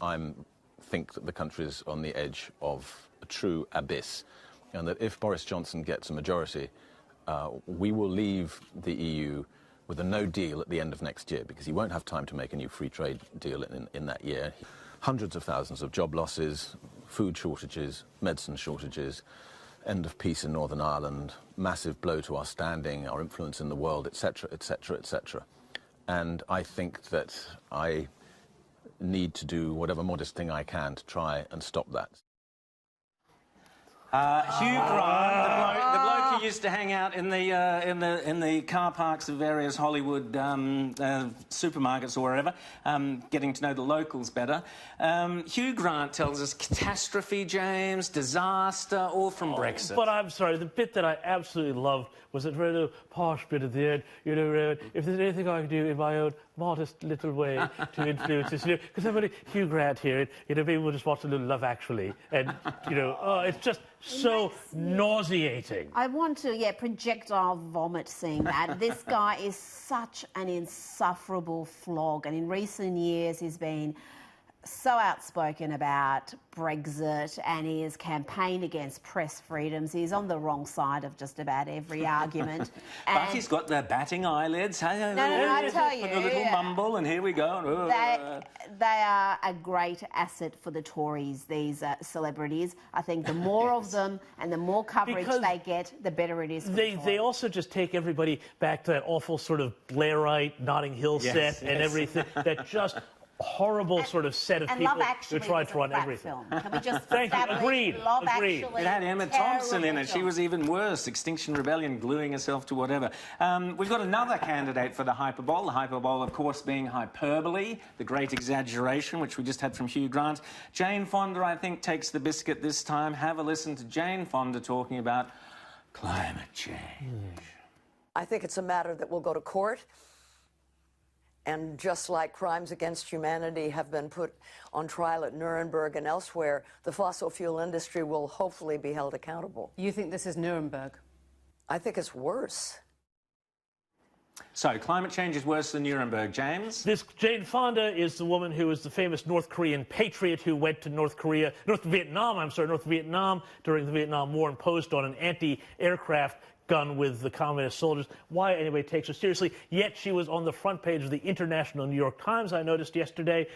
I think that the country is on the edge of a true abyss, and that if Boris Johnson gets a majority, we will leave the EU with a no deal at the end of next year, because he won't have time to make a new free trade deal in that year. Hundreds of thousands of job losses, food shortages, medicine shortages, end of peace in Northern Ireland, massive blow to our standing, our influence in the world, etc., etc., etc. And I think that I need to do whatever modest thing I can to try and stop that. Hugh Grant, the bloke who used to hang out in the car parks of various Hollywood supermarkets or wherever, getting to know the locals better. Hugh Grant tells us catastrophe, James, disaster, all from Brexit. But I'm sorry, the bit that I absolutely loved was that very little posh bit at the end. You know, if there's anything I can do in my own modest little way to influence this, you know, because everybody, Hugh Grant here, you know, people just watch a little Love Actually, and you know, oh, it's just so nauseating. I want to, projectile vomit seeing that. This guy is such an insufferable flog, and in recent years he's been so outspoken about Brexit, and he has campaigned against press freedoms. He's on the wrong side of just about every argument. But he's got the batting eyelids. No, I tell you. A little mumble, and here we go. They are a great asset for the Tories, these celebrities. I think the more of them and the more coverage they get, the better it is for the Tories. They also just take everybody back to that awful sort of Blairite, Notting Hill set and everything. That just horrible sort of set of people who tried to run everything. Film. Can we just Thank you. Agreed. Agreed. It had Emma Thompson in it. She was even worse. Extinction Rebellion, gluing herself to whatever. We've got another candidate for the hyperbole. The hyperbole, of course, being hyperbole, the great exaggeration, which we just had from Hugh Grant. Jane Fonda, I think, takes the biscuit this time. Have a listen to Jane Fonda talking about climate change. I think it's a matter that will go to court. And just like crimes against humanity have been put on trial at Nuremberg and elsewhere, the fossil fuel industry will hopefully be held accountable. You think this is Nuremberg? I think it's worse. So, climate change is worse than Nuremberg, James? This Jane Fonda is the woman who was the famous North Korean patriot who went to North Vietnam during the Vietnam War and posed on an anti-aircraft gun with the communist soldiers. Why, anyway, takes her seriously? Yet she was on the front page of the International New York Times, I noticed yesterday,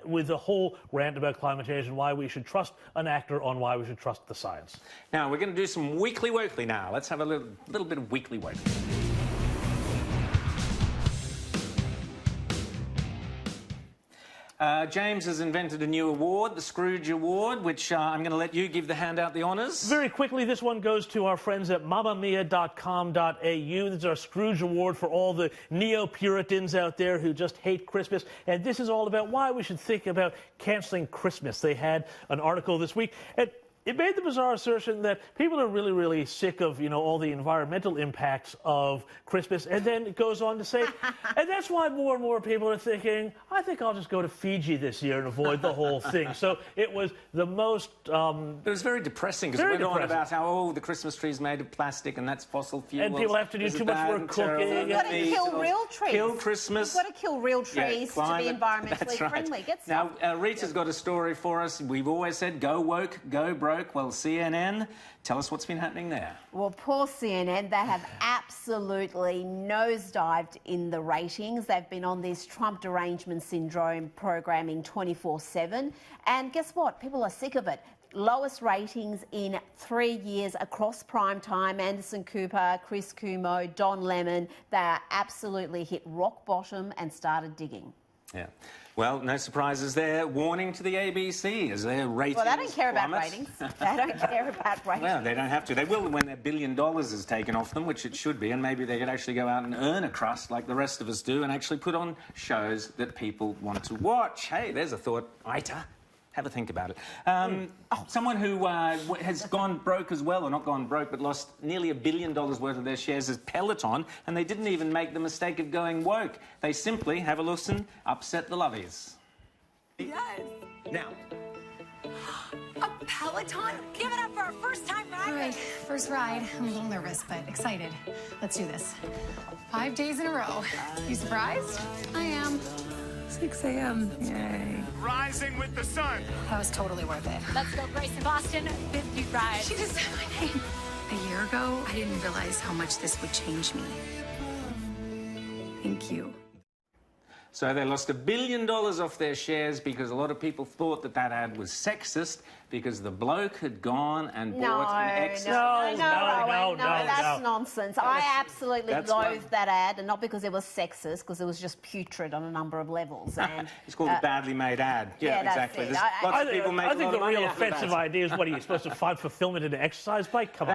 with a whole rant about climate change and why we should trust an actor on why we should trust the science. Now, we're going to do some Weekly Wokeley now. Let's have a little bit of Weekly Wokeley. James has invented a new award, the Scrooge Award, which I'm going to let you give the handout the honours. Very quickly, this one goes to our friends at mamamia.com.au. This is our Scrooge Award for all the neo-Puritans out there who just hate Christmas. And this is all about why we should think about cancelling Christmas. They had an article this week. And it made the bizarre assertion that people are really, really sick of, you know, all the environmental impacts of Christmas. And then it goes on to say, and that's why more and more people are thinking, I think I'll just go to Fiji this year and avoid the whole thing. So it was the most... It was very depressing, because it went on about how, oh, the Christmas tree is made of plastic and that's fossil fuel. And people have to do too much work cooking. You've got to kill real trees. Kill Christmas. You've got to kill real trees to be environmentally friendly. Get now, Rita's got a story for us. We've always said, go woke, go broke. Well, CNN, tell us what's been happening there. Well, poor CNN, they have absolutely nosedived in the ratings. They've been on this Trump derangement syndrome programming 24/7. And guess what? People are sick of it. Lowest ratings in 3 years across prime time. Anderson Cooper, Chris Cuomo, Don Lemon, they absolutely hit rock bottom and started digging. Yeah. Well, no surprises there. Warning to the ABC as their ratings Well, they don't care plummet. about ratings. They don't care about ratings. Well, they don't have to. They will when their $1 billion is taken off them, which it should be, and maybe they could actually go out and earn a crust like the rest of us do and actually put on shows that people want to watch. Hey, there's a thought. Ita. Have a think about it. Someone who has gone broke as well, or not gone broke, but lost nearly $1 billion worth of their shares is Peloton, and they didn't even make the mistake of going woke. They simply, have a listen, upset the lovies. Yes. Now. A Peloton? Give it up for our first time ride. All right, first ride. I'm a little nervous, but excited. Let's do this. 5 days in a row. You surprised? I am. 6 a.m. Yay. Rising with the sun. That was totally worth it. Let's go, Grace in Boston. 50 rides. She just said my name. A year ago, I didn't realize how much this would change me. Thank you. So they lost $1 billion off their shares because a lot of people thought that that ad was sexist because the bloke had gone and bought an extra... No, that's nonsense. I absolutely loathed that ad, and not because it was sexist, because it was just putrid on a number of levels. And it's called a badly made ad. Yeah, exactly. That's it. Lots of people make I think a lot the of money real out of offensive that. idea is, what are you supposed to find fulfillment in an exercise bike? Come on.